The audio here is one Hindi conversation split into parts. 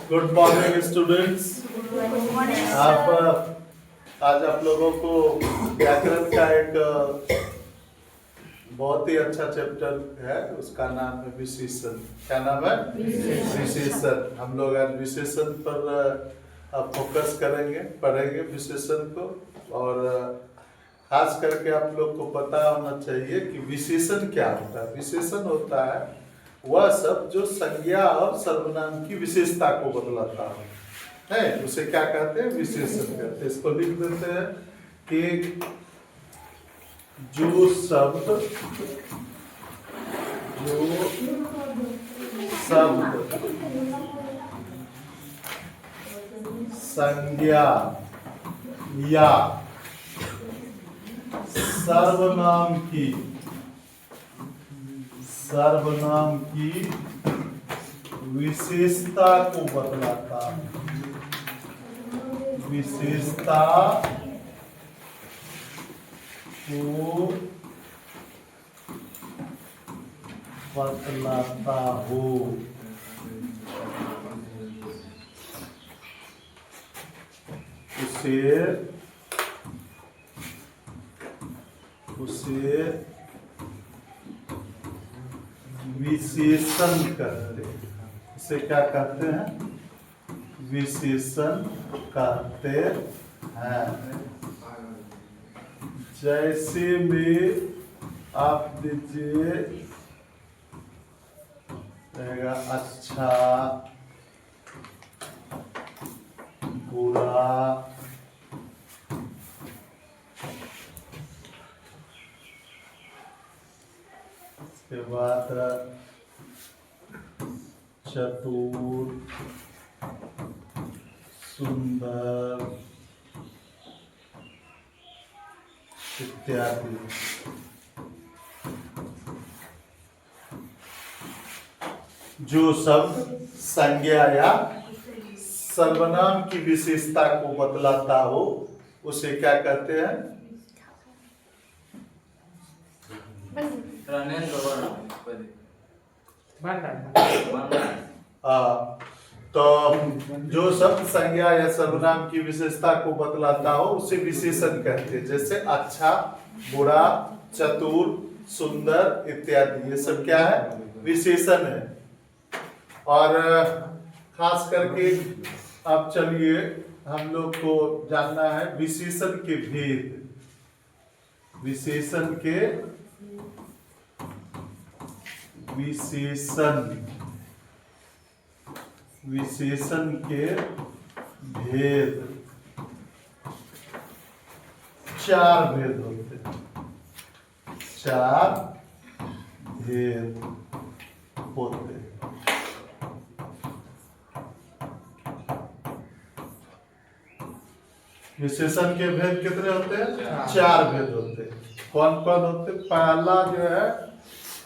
Good morning students. आज आप लोगों को व्याकरण का एक बहुत ही अच्छा चैप्टर है, उसका नाम है विशेषण। क्या नाम है? विशेषण। हम लोग आज विशेषण पर फोकस करेंगे, पढ़ेंगे विशेषण को। और खास करके आप लोग को पता होना चाहिए कि विशेषण क्या होता है। विशेषण होता है वह सब जो संज्ञा और सर्वनाम की विशेषता को बतलाता है, उसे क्या कहते हैं? विशेषण कहते हैं। इसको लिख देते हैं कि जो शब्द संज्ञा या सर्वनाम की विशेषता को बतलाता है। विशेषता को बतलाता हो, उसे विशेषण कहते हैं। इसे क्या कहते हैं? विशेषण कहते हैं। जैसे में आप दीजिए रहेगा अच्छा, बुरा, उसके बाद चतुर, सुंदर इत्यादि। जो शब्द संज्ञा या सर्वनाम की विशेषता को बतलाता हो उसे क्या कहते हैं? तो जो शब्द संज्ञा या सर्वनाम की विशेषता को बतलाता हो उसे विशेषण कहते हैं। जैसे अच्छा, बुरा, चतुर, सुंदर इत्यादि, ये सब क्या है? विशेषण है। और खास करके अब चलिए हम लोग को जानना है विशेषण के भेद। विशेषण के भेद। चार भेद होते हैं। चार भेद होते हैं। विशेषण के भेद कितने होते हैं? चार भेद होते हैं। कौन कौन होते? पहला जो है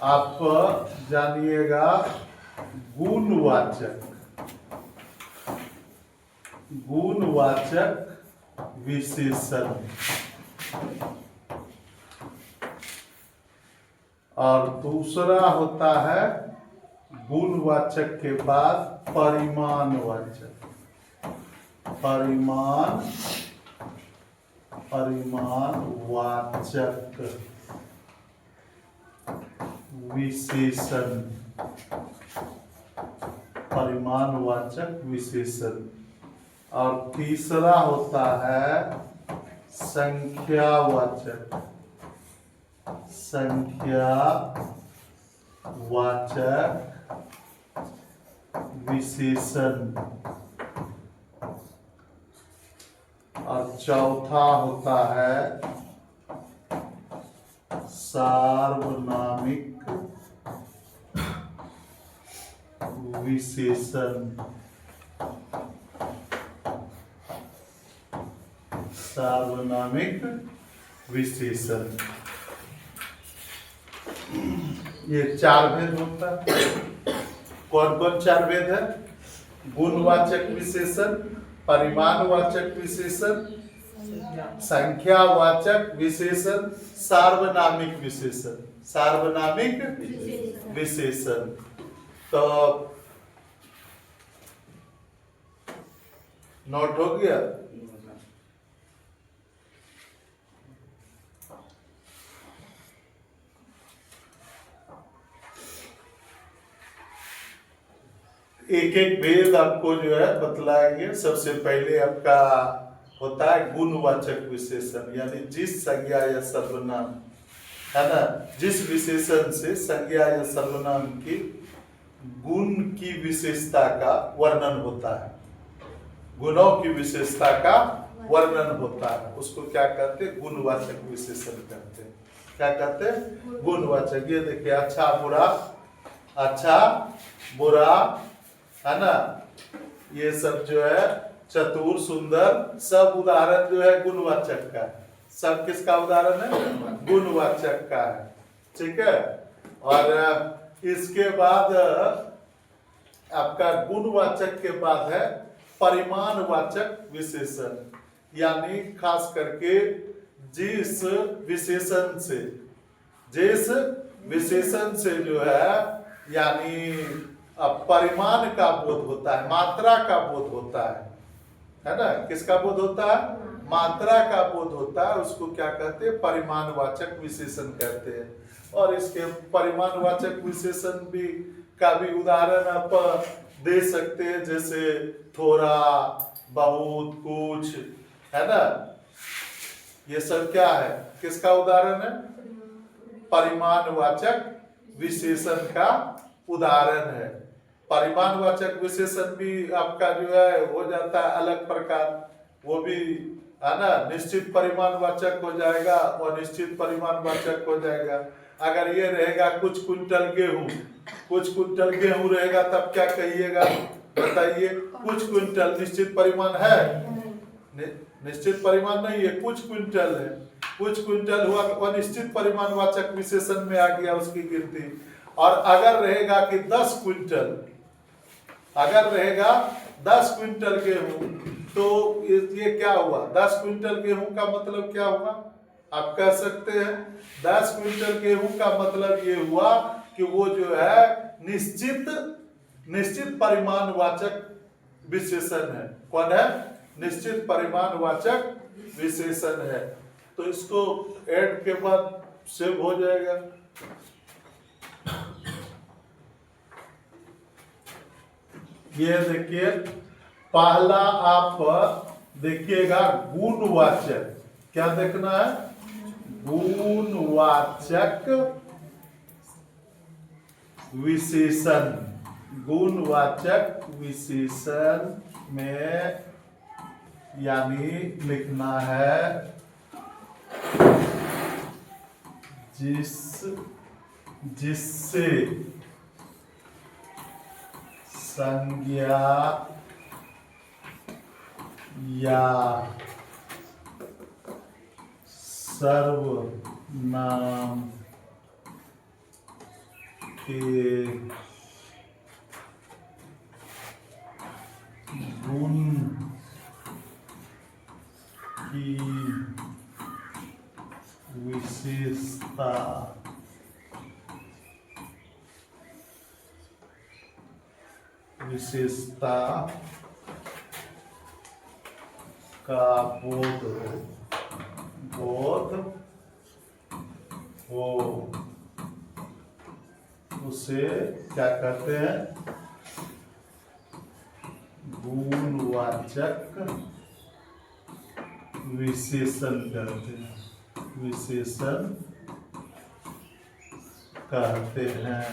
आप जानिएगा गुणवाचक विशेषण। और दूसरा होता है गुणवाचक के बाद परिमाणवाचक विशेषण। परिमाणवाचक विशेषण। और तीसरा होता है संख्यावाचक विशेषण। और चौथा होता है सार्वनामिक विशेषण। सार्वनामिक विशेषण। ये चार भेद होता है। कौन कौन चार भेद है? गुणवाचक विशेषण, परिमाणवाचक विशेषण, संख्यावाचक विशेषण, सार्वनामिक विशेषण। तो नोट हो गया। एक एक भेद आपको जो है बतलाएंगे। सबसे पहले आपका होता है गुणवाचक विशेषण, यानी जिस संज्ञा या सर्वनाम है ना, जिस विशेषण से संज्ञा या सर्वनाम की गुण की विशेषता का वर्णन होता है, गुणों की विशेषता का वर्णन होता है, उसको क्या कहते हैं? गुणवाचक विशेषण कहते हैं। क्या कहते हैं? गुणवाचक। ये देखिए, अच्छा बुरा है ना, ये सब जो है चतुर सुंदर, सब उदाहरण जो है गुणवाचक का है। सब किसका उदाहरण है? गुणवाचक का है। ठीक है। और इसके बाद आपका गुणवाचक के बाद है परिमाणवाचक विशेषण, यानी खास करके जिस विशेषण से जो है यानी परिमाण का बोध होता है, मात्रा का बोध होता है ना। किसका बोध होता है? मात्रा का बोध होता है, उसको क्या कहते हैं? परिमाणवाचक विशेषण कहते हैं। और इसके परिमाणवाचक विशेषण भी का भी उदाहरण आप दे सकते हैं, जैसे थोड़ा, बहुत, कुछ, है ना। ये सब क्या है? किसका उदाहरण है? परिमाणवाचक विशेषण का उदाहरण है। परिमाणवाचक विशेषण भी आपका जो है हो जाता है अलग प्रकार, वो भी है ना, निश्चित परिमाणवाचक हो जाएगा और निश्चित परिमाणवाचक हो जाएगा। अगर ये रहेगा कुछ कुंटल गेहूं रहेगा, तब क्या कहिएगा? बताइए। कुछ कुंटल निश्चित परिमाण है? निश्चित परिमाण नहीं है, कुछ क्विंटल है। कुछ क्विंटल हुआ और निश्चित परिमाणवाचक विशेषण में आ गया उसकी गिनती। और अगर रहेगा कि 10 क्विंटल, अगर रहेगा 10 क्विंटल गेहूं, तो ये क्या हुआ? 10 क्विंटल गेहूं का मतलब क्या हुआ? आप कह सकते हैं 10 क्विंटल गेहूं का मतलब ये हुआ कि वो जो है निश्चित परिमाणवाचक विशेषण है। कौन है? निश्चित परिमाणवाचक विशेषण है। तो इसको ऐड के बाद सेव हो जाएगा। ये देखिए, पहला आप देखिएगा गुणवाचक। क्या देखना है? गुणवाचक विशेषण। गुणवाचक विशेषण में यानी लिखना है जिससे संज्ञा या सर्वनाम के गुण की विशेषता का बोध हो, उसे क्या कहते हैं? गुणवाचक विशेषण कहते हैं। विशेषण कहते हैं।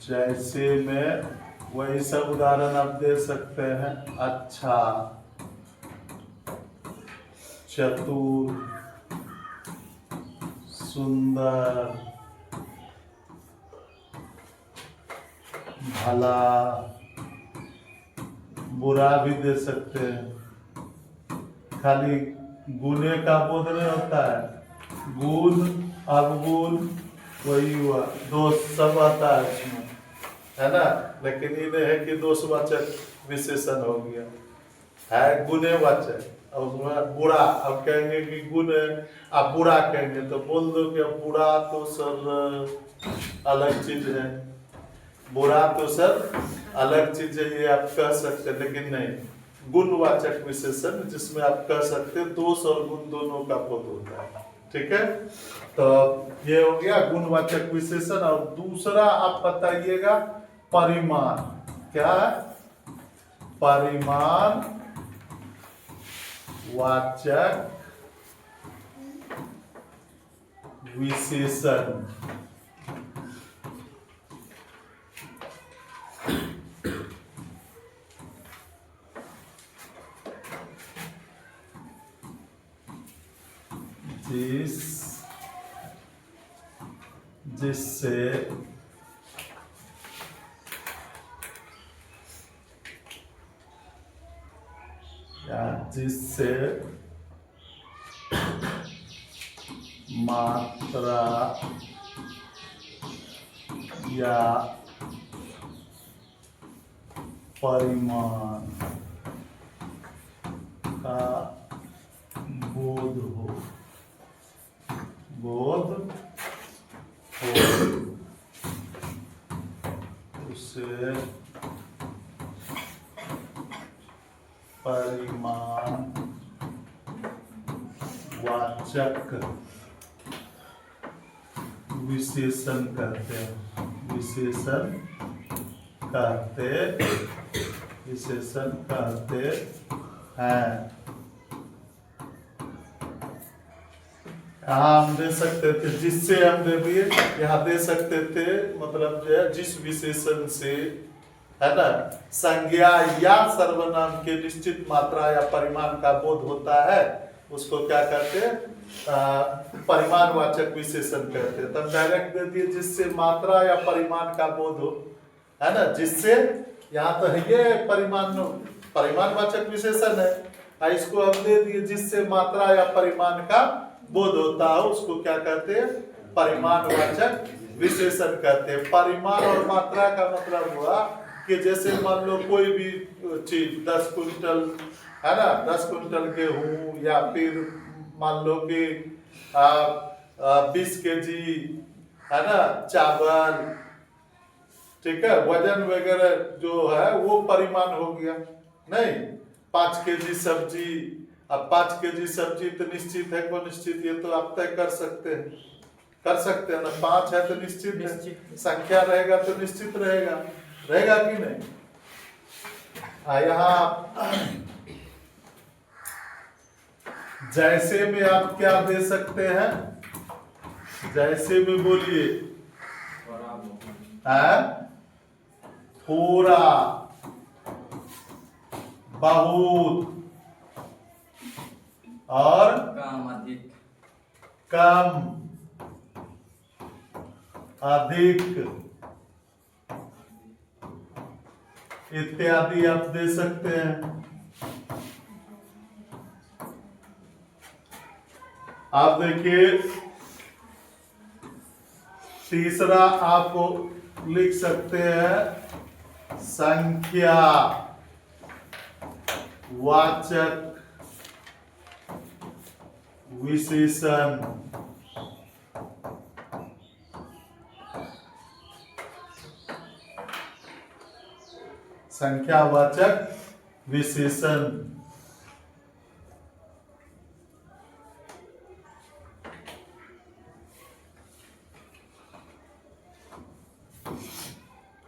जैसे में वही सब उदाहरण आप दे सकते हैं। अच्छा, चतुर, सुंदर, भला, बुरा भी दे सकते हैं। खाली गुणे का बोध नहीं होता है, गुण अवगुण वही हुआ, दोष सब आता है इसमें, है ना। लेकिन इन्हें है कि दोषवाचक विशेषण हो गया है, गुणवाचक। और उसमें बुरा, अब कहेंगे कि गुण आप बुरा कहेंगे तो बोल दो कि अब बुरा तो सर अलग चीज है, बुरा तो सर अलग चीज है, ये आप कह सकते हैं, लेकिन नहीं, गुणवाचक विशेषण जिसमें आप कह सकते हैं दोष और गुण दोनों का बोध होता है। ठीक है, तो ये हो गया गुणवाचक विशेषण। और दूसरा आप बताइएगा परिमाण। क्या है? परिमाण वाचक विशेषण। जिससे मात्रा या परिमाण का बोध हो, उसे परिमाण वाचक विशेषण कहते हैं। विशेषण कहते हैं। यहाँ हम दे सकते थे जिससे, हम दे दिए, यहाँ दे सकते थे मतलब जो है जिस विशेषण से, है ना, संज्ञा या सर्वनाम के निश्चित मात्रा या परिमाण का बोध होता है, उसको क्या कहते हैं? परिमाणवाचक विशेषण कहते हैं। तब डायरेक्ट दे दिए जिससे मात्रा या परिमाण का बोध हो, है ना, जिससे, यहाँ तो है ये परिमाणवाचक विशेषण है, इसको हम दे दिए जिससे मात्रा या परिमाण का बोध होता है, उसको क्या कहते हैं? परिमाणवाचक विशेषण कहते हैं। परिमाण और मात्रा का मतलब हुआ कि जैसे मान लो कोई भी चीज 10 कुंटल, है ना, 10 कुंटल गेहूं, या फिर मान लो कि 20 केजी, है ना, चावल, ठीक है, वजन वगैरह जो है वो परिमाण हो गया। नहीं, 5 केजी सब्जी, अब 5 केजी सब्जी तो निश्चित है, को निश्चित, ये तो आप तय कर सकते हैं ना, 5 है तो निश्चित है, संख्या रहेगा तो निश्चित रहेगा कि नहीं? यहाँ जैसे में आप क्या दे सकते हैं? जैसे में बोलिए, थोड़ा, बहुत और कम, अधिक इत्यादि आप दे सकते हैं। आप देखिए, तीसरा आप लिख सकते हैं संख्या वाचक विशेषण। संख्यावाचक विशेषण।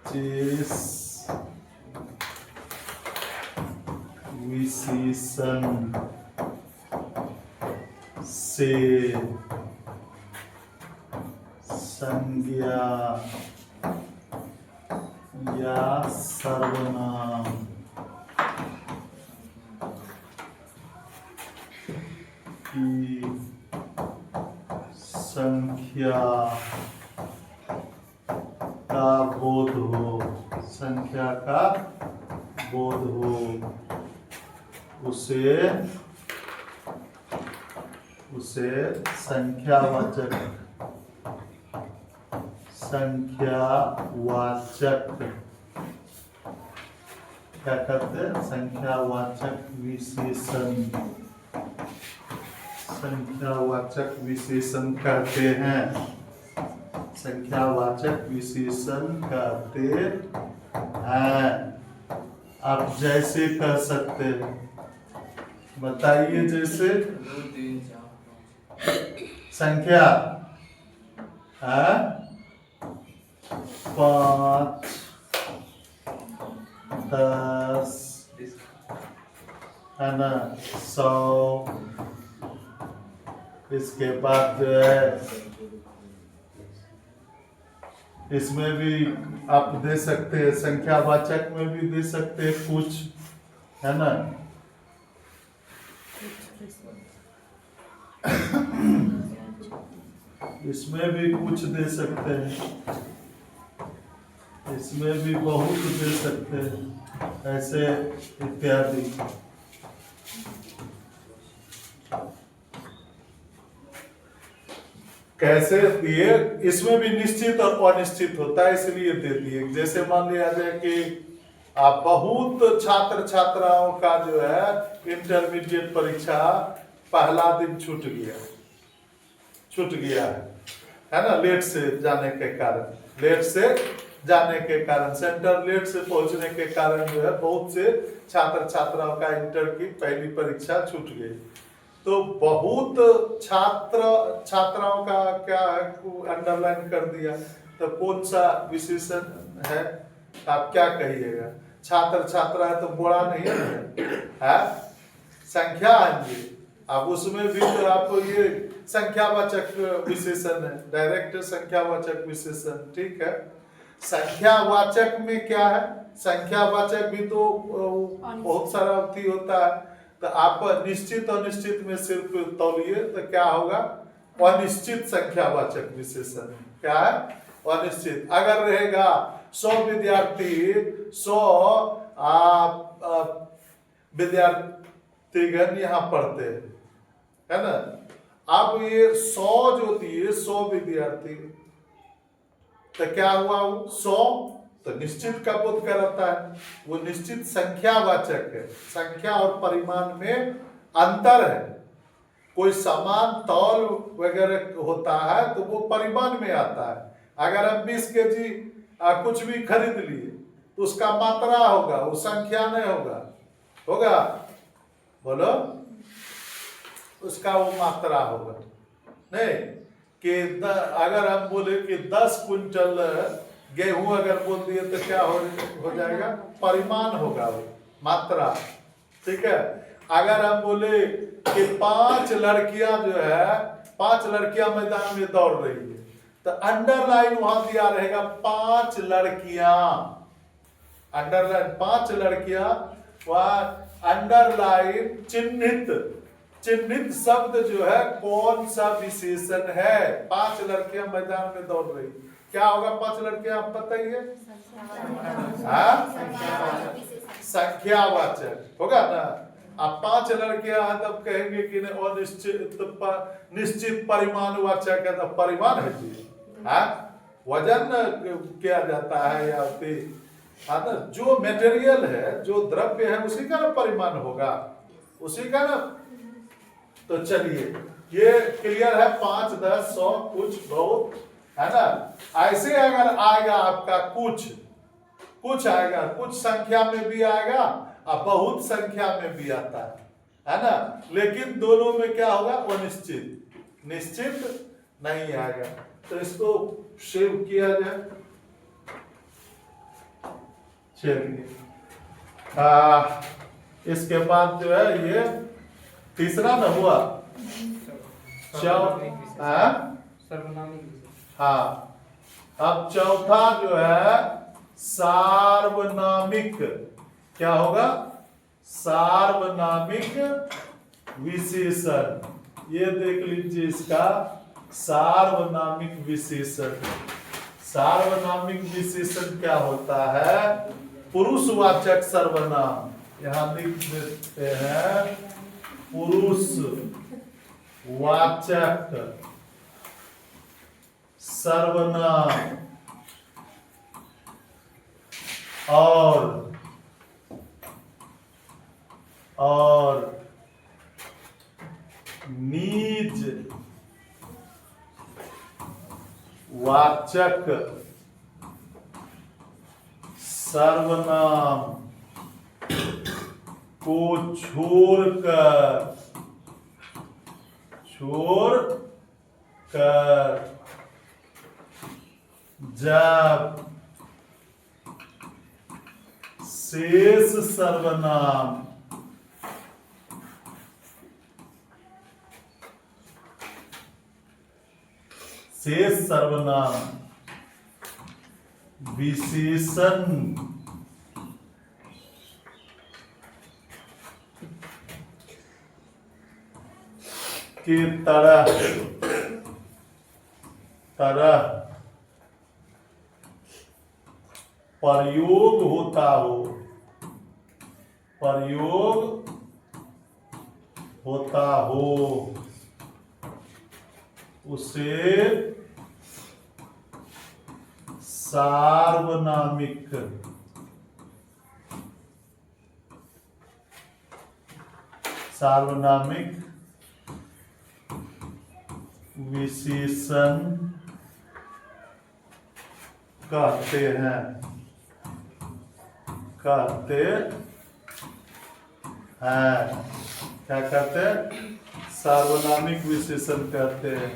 जिस विशेषण से संज्ञा या सर्वनाम की संख्या का बोध हो, संख्या का बोध हो, उसे संख्यावाचक क्या कहते हैं? संख्यावाचक विशेषण संख्यावाचक विशेषण कहते हैं। संख्यावाचक विशेषण कहते हैं। आप जैसे कह सकते हैं, बताइए। जैसे संख्या 5, 10 है ना, 100। इसके बाद जो है इसमें भी आप दे सकते हैं, संख्यावाचक में भी दे सकते हैं कुछ, है ना। इसमें भी कुछ दे सकते हैं, इसमें भी बहुत दे सकते हैं, ऐसे इत्यादि। कैसे दिए, इसमें भी निश्चित और अनिश्चित होता है, इसलिए दे दिए। जैसे मान लिया जाए कि आप बहुत छात्र छात्राओं का जो है इंटरमीडिएट परीक्षा पहला दिन छूट गया है ना, लेट से जाने के कारण, सेंटर लेट से पहुंचने के कारण जो है बहुत से छात्र छात्राओं का इंटर की पहली परीक्षा छूट गई। तो बहुत छात्राओं का क्या है, अंडरलाइन कर दिया। तो कौन सा विशेषण है, आप क्या कहिएगा? छात्र छात्रा है तो बड़ा नहीं है, संख्या है। अब उसमें भी तो आपको ये संख्यावाचक विशेषण है, डायरेक्ट संख्यावाचक विशेषण, ठीक है। संख्यावाचक में क्या है, संख्यावाचक भी तो बहुत सारा अर्थी होता है। तो आप निश्चित अनिश्चित में सिर्फ तौलिए तो क्या होगा, अनिश्चित संख्यावाचक विशेषण। क्या है? अनिश्चित। अगर रहेगा 100 विद्यार्थी, 100 विद्यार्थीगण यहाँ पढ़ते हैं, है ना। अब ये 100 जो दिए, 100 विद्यार्थी, तो क्या हुआ, 100 तो निश्चित का बोध कराता है, वो निश्चित संख्यावाचक है। संख्या और परिमाण में अंतर है। कोई समान तौल वगैरह होता है तो वो परिमाण में आता है। अगर हम 20 केजी कुछ भी खरीद लिए तो उसका मात्रा होगा, वो संख्या नहीं होगा, बोलो, उसका वो मात्रा होगा। नहीं कि अगर हम बोले कि 10 क्विंटल गेहूं अगर बोल दिए तो क्या हो जाएगा, परिमाण होगा, वो मात्रा, ठीक है। अगर हम बोले कि 5 लड़कियां जो है, 5 लड़कियां मैदान में दौड़ रही है, तो अंडरलाइन वहां दिया रहेगा 5 लड़कियां, अंडरलाइन 5 लड़कियां, वहां अंडरलाइन चिन्हित शब्द जो है कौन सा विशेषण है। 5 लड़कियां मैदान में दौड़ रही, क्या होगा 5 लड़कियां, आप बताइए। संख्यावाचक होगा ना। अब 5 लड़कियां तब कहेंगे कि निश्चित परिमाणवाचक है, तो परिमाण है जी, वजन किया जाता है या ना, जो मटेरियल है, जो द्रव्य है, उसी का ना परिमाण होगा, उसी का ना। तो चलिए ये क्लियर है, 5, 10, 100, कुछ, बहुत, है ना। ऐसे अगर आएगा आपका कुछ आएगा, कुछ संख्या में भी आएगा और बहुत संख्या में भी आता है ना। लेकिन दोनों में क्या होगा, अनिश्चित, निश्चित नहीं आएगा। तो इसको सेव किया जाए, चलिए। इसके बाद जो है ये तीसरा न हुआ, हाँ। अब चौथा जो है सार्वनामिक, क्या होगा, सार्वनामिक विशेषण। ये देख लीजिए इसका सार्वनामिक विशेषण। सार्वनामिक विशेषण क्या होता है, पुरुषवाचक सर्वनाम, यहां लिख देते हैं, पुरुषवाचक सर्वनाम और नीच बीज वाचक सर्वनाम को छोड़कर जब शेष सर्वनाम विशेषण के तरह प्रयोग होता हो उसे सार्वनामिक विशेषण कहते हैं। क्या कहते हैं? सार्वनामिक विशेषण कहते हैं।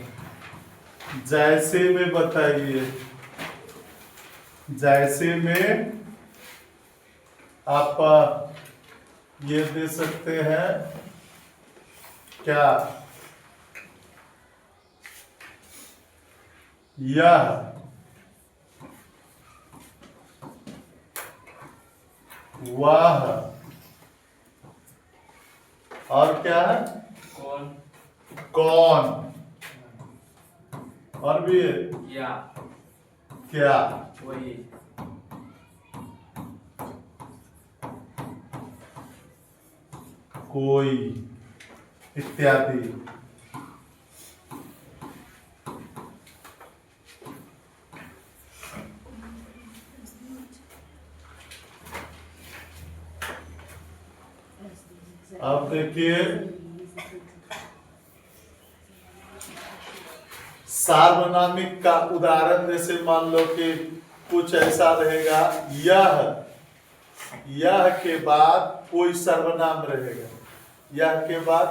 जैसे में बताइए, जैसे में आप ये दे सकते हैं क्या? यह, वह, और क्या है? कौन, और भी है क्या? वही, कोई, इत्यादि। अब देखिए, सार्वनामिक का उदाहरण जैसे मान लो कि कुछ ऐसा रहेगा, यह के बाद कोई सर्वनाम रहेगा। यह के बाद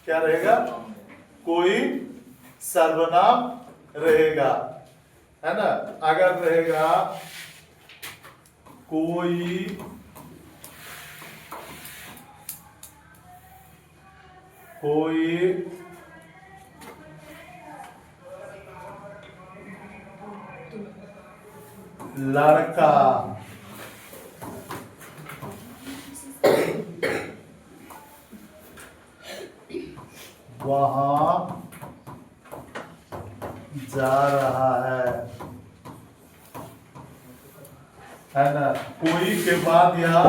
क्या रहेगा? कोई सर्वनाम रहेगा, है ना? अगर रहेगा कोई लड़का, वहां जा रहा है ना? कोई के बाद यहाँ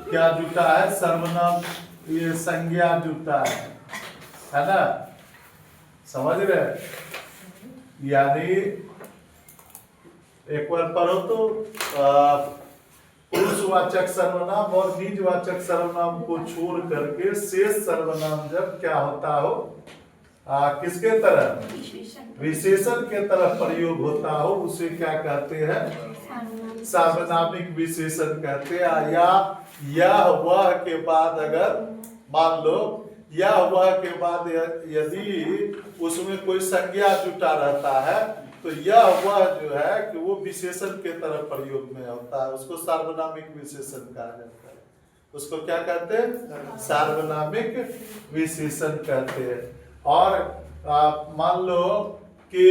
क्या जुटा है? सर्वनाम, ये संज्ञा जुटा है ना? समझ रहे? यानी एक बार पढ़ो तो पुरुषवाचक सर्वनाम और बीजवाचक सर्वनाम को छोड़ करके शेष सर्वनाम जब क्या होता हो, किसके तरह? विशेषण के तरफ प्रयोग होता हो, उसे क्या कहते हैं? सार्वनामिक विशेषण कहते हैं। या यह वह के बाद अगर मान लो यह वह के बाद यदि उसमें कोई संज्ञा जुटा रहता है तो यह वह जो है कि वो विशेषण के तरफ प्रयोग में होता है, उसको सार्वनामिक विशेषण कहा जाता है। उसको क्या कहते हैं? सार्वनामिक विशेषण कहते हैं। और मान लो कि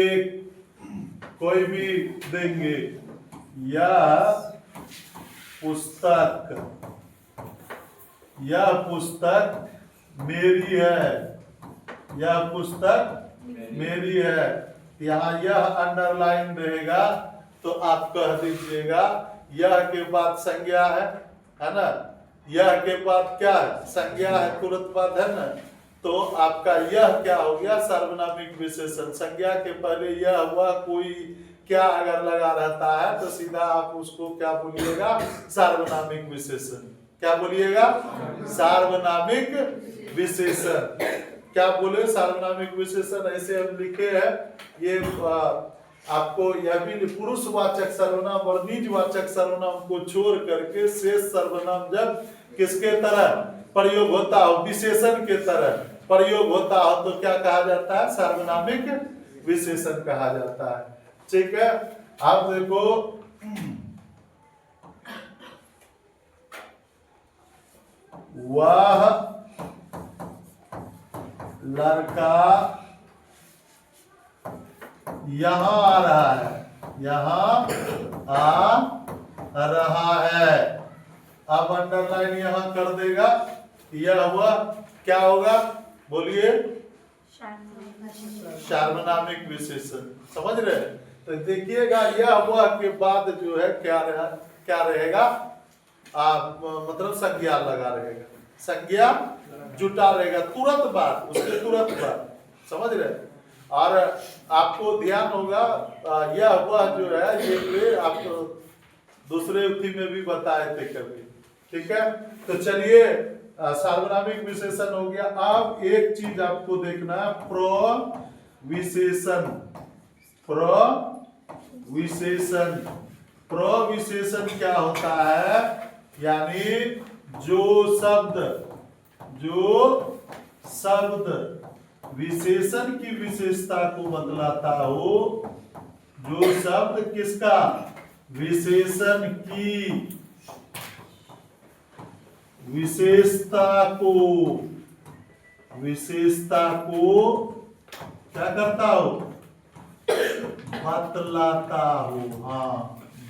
कोई भी देंगे, यह पुस्तक मेरी है, यह पुस्तक मेरी है। यहाँ यह अंडरलाइन रहेगा तो आप कह दीजिएगा यह के बाद संज्ञा है ना? यह के बाद क्या है? संज्ञा है, तुरंत बाद है ना? तो आपका यह क्या हो गया? सार्वनामिक विशेषण। संज्ञा के पहले यह हुआ कोई क्या अगर लगा रहता है तो सीधा आप उसको क्या बोलिएगा? सार्वनामिक विशेषण। क्या बोलिएगा? सार्वनामिक विशेषण। क्या बोले, सार्वनामिक विशेषण ऐसे हम लिखे हैं। ये आपको यह भी पुरुषवाचक सर्वनाम और निजवाचक सर्वनाम को छोड़ करके शेष सर्वनाम जब किसके तरह प्रयोग होता हो, विशेषण के तरह प्रयोग होता हो, तो क्या कहा जाता है, सार्वनामिक विशेषण कहा जाता है। ठीक है, आप देखो वह लड़का यहां आ रहा है, यहां आ रहा है। अब अंडरलाइन यहां कर देगा, यह हुआ क्या होगा, बोलिए, सार्वनामिक विशेषण। समझ रहे, तो देखिएगा यह हुआ के बाद जो है क्या रहेगा, आप मतलब संज्ञा लगा रहेगा, संज्ञा जुटा रहेगा तुरंत बाद, उसके तुरंत बाद। समझ रहे, और आपको ध्यान होगा यह हुआ जो है ये आप दूसरे उक्ति में भी बताए थे कभी। ठीक है, तो चलिए सार्वनामिक विशेषण हो गया। अब एक चीज आपको देखना है, प्रविशेषण। प्रविशेषण, प्रविशेषण क्या होता है, यानी जो शब्द विशेषण की विशेषता को बतलाता हो, जो शब्द किसका, विशेषण की विशेषता को क्या करता हो, बतलाता हो। हाँ,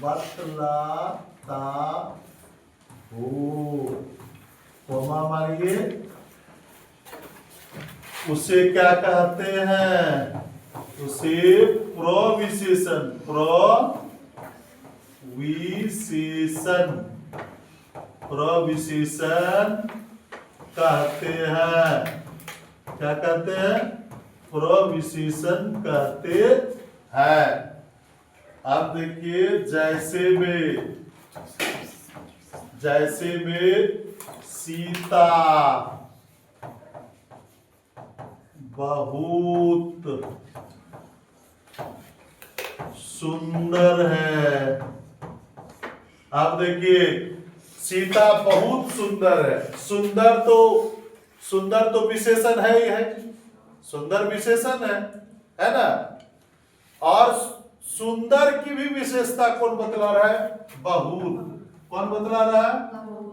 बतलाता हो, कोमा मारिए, उसे क्या कहते हैं, उसे प्रविशेषण, प्रविशेषण कहते हैं। क्या कहते हैं, प्रविशेषण कहते हैं। अब देखिए, जैसे में सीता बहुत सुंदर है। आप देखिए, सीता बहुत सुंदर है, सुंदर तो विशेषण है ही है, सुंदर विशेषण है ना। और सुंदर की भी विशेषता कौन बतला रहा है, बहुत। कौन बतला रहा है,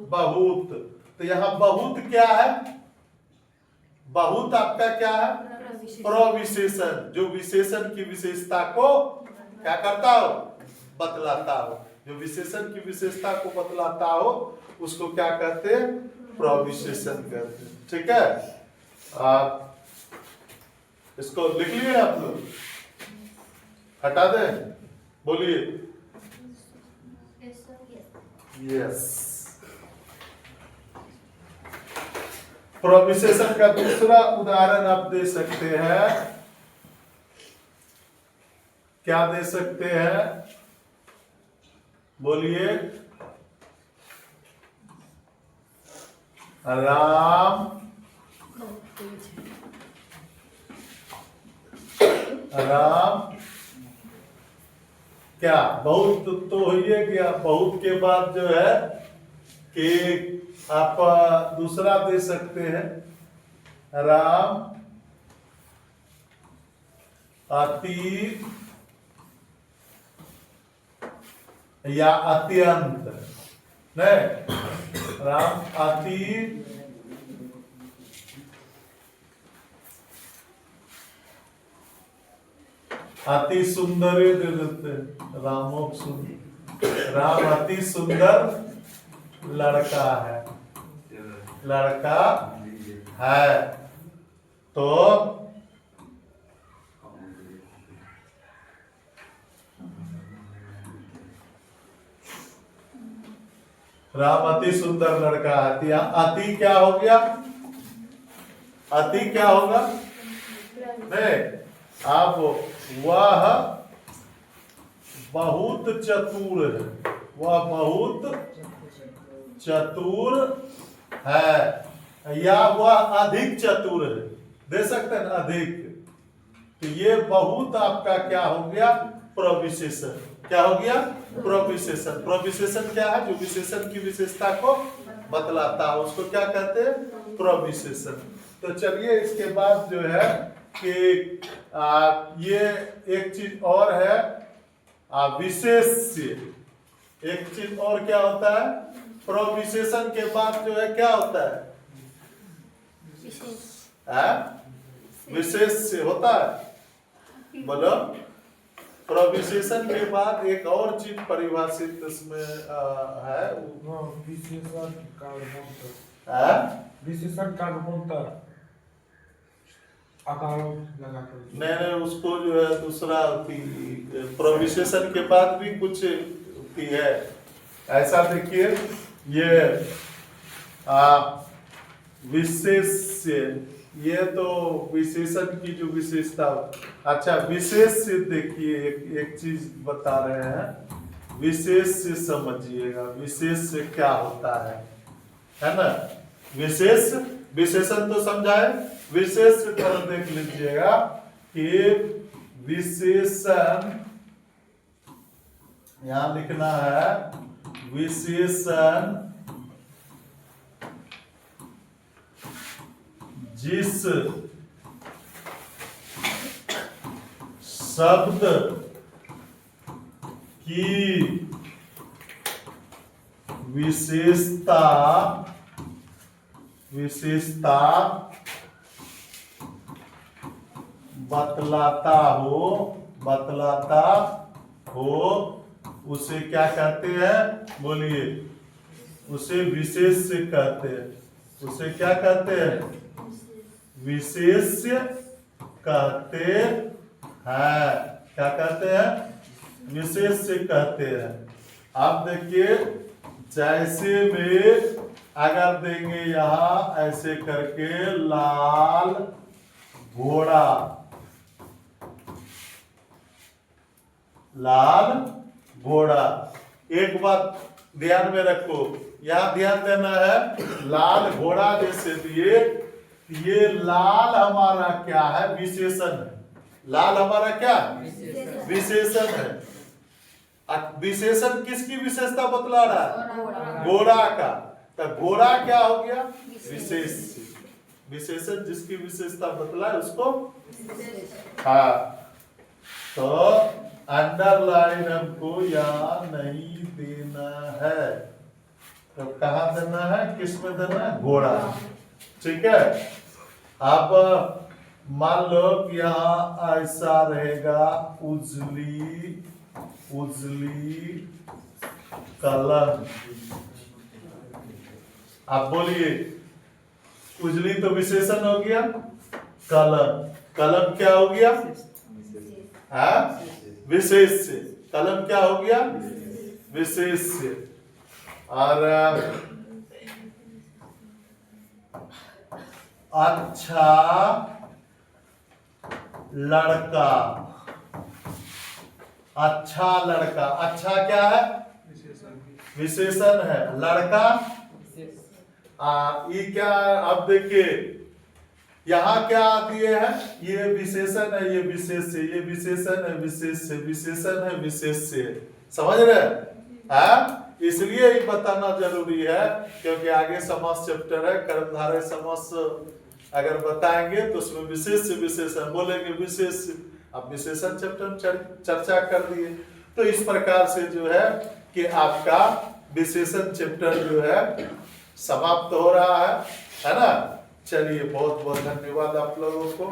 बहुत। तो यहाँ बहुत क्या है, बहुत आपका क्या है, प्रविशेषण, जो विशेषण की विशेषता को क्या करता हो, बतलाता हो। जो विशेषण की विशेषता को बतलाता हो उसको क्या कहते हैं, प्रविशेषण कहते हैं। ठीक है, इसको लिख लिए आप लोग, हटा दें, बोलिए यस। प्रविशेषण का दूसरा उदाहरण आप दे सकते हैं, क्या दे सकते हैं, बोलिए, राम क्या, बहुत तो हो गया, बहुत के बाद जो है कि आप दूसरा दे सकते हैं, राम अति या अत्यंत, नहीं, राम अति सुंदर दे देते हैं, राम अति सुंदर लड़का है, तो राम अति सुंदर लड़का है। अति क्या हो गया, अति क्या होगा, नहीं, आप वह बहुत चतुर है, वह बहुत चतुर है, या वह अधिक चतुर है, दे सकते हैं ना, अधिक। तो ये बहुत आपका क्या हो गया, प्रविशेषण। क्या हो गया, प्रविशेषण। प्रविशेषण क्या है, जो विशेषण की विशेषता को बतलाता है उसको क्या कहते हैं, प्रविशेषण। तो चलिए इसके बाद जो है कि ये एक चीज और है, विशेष्य। एक चीज और क्या होता है, प्रविशेषण के बाद जो है क्या होता है, विशेष्य होता है। बोलो, प्रविशेषण के बाद एक और चीज परिभाषित इसमें है, विशेषण कार्बोंतर आकार लगा कर। मैंने उसको जो है दूसरा प्रविशेषण के बाद भी कुछ है ऐसा। देखिए ये विशेष्य, ये तो विशेषण की जो विशेषता। अच्छा, विशेष्य देखिए एक चीज बता रहे हैं, विशेष्य समझिएगा। विशेष्य क्या होता है ना। विशेष, विशेषण तो समझाए, विशेष तरह देख लीजिएगा कि विशेषण, यहां लिखना है विशेषण जिस शब्द की विशेषता बतलाता हो उसे क्या कहते हैं, बोलिए, उसे विशेष्य कहते हैं। उसे क्या कहते हैं, विशेष्य कहते हैं। क्या कहते हैं, विशेष्य कहते हैं। आप देखिए, जैसे में अगर देंगे यहां ऐसे करके लाल घोड़ा, लाल घोड़ा। एक बात ध्यान में रखो, यहां ध्यान देना है, लाल घोड़ा जैसे दिए, ये लाल हमारा क्या है, विशेषण है। लाल हमारा क्या, विशेषण है। विशेषण किसकी विशेषता बतला रहा है, घोड़ा का। तो घोड़ा क्या हो गया, विशेष। विशेषण जिसकी विशेषता बतला है उसको। तो अंडरलाइन हमको यहाँ नहीं देना है, तो कहाँ देना है, किस में देना है, घोड़ा। ठीक है। अब मान लो कि यहाँ ऐसा रहेगा, उजली कलम। आप बोलिए, उजली तो विशेषण हो गया, कलम क्या हो गया, विशेष्य। कलम क्या हो गया, विशेष्य। और अच्छा लड़का, अच्छा लड़का, अच्छा क्या है, विशेषण है। लड़का ये क्या, अब देखिए यहाँ क्या दिए हैं, ये विशेषण है, ये विशेष्य, ये विशेषण है, विशेष्य, विशेषण है, विशेष्य। समझ रहे हैं? इसलिए ही बताना जरूरी है, क्योंकि आगे समास चैप्टर है, कर्मधारय समास अगर बताएंगे तो उसमें विशेष विशेषण बोलेंगे, विशेष। अब विशेषण चैप्टर चर्चा कर दिए। तो इस प्रकार से जो है कि आपका विशेषण चैप्टर जो है समाप्त हो रहा है ना। चलिए, बहुत बहुत धन्यवाद आप लोगों को।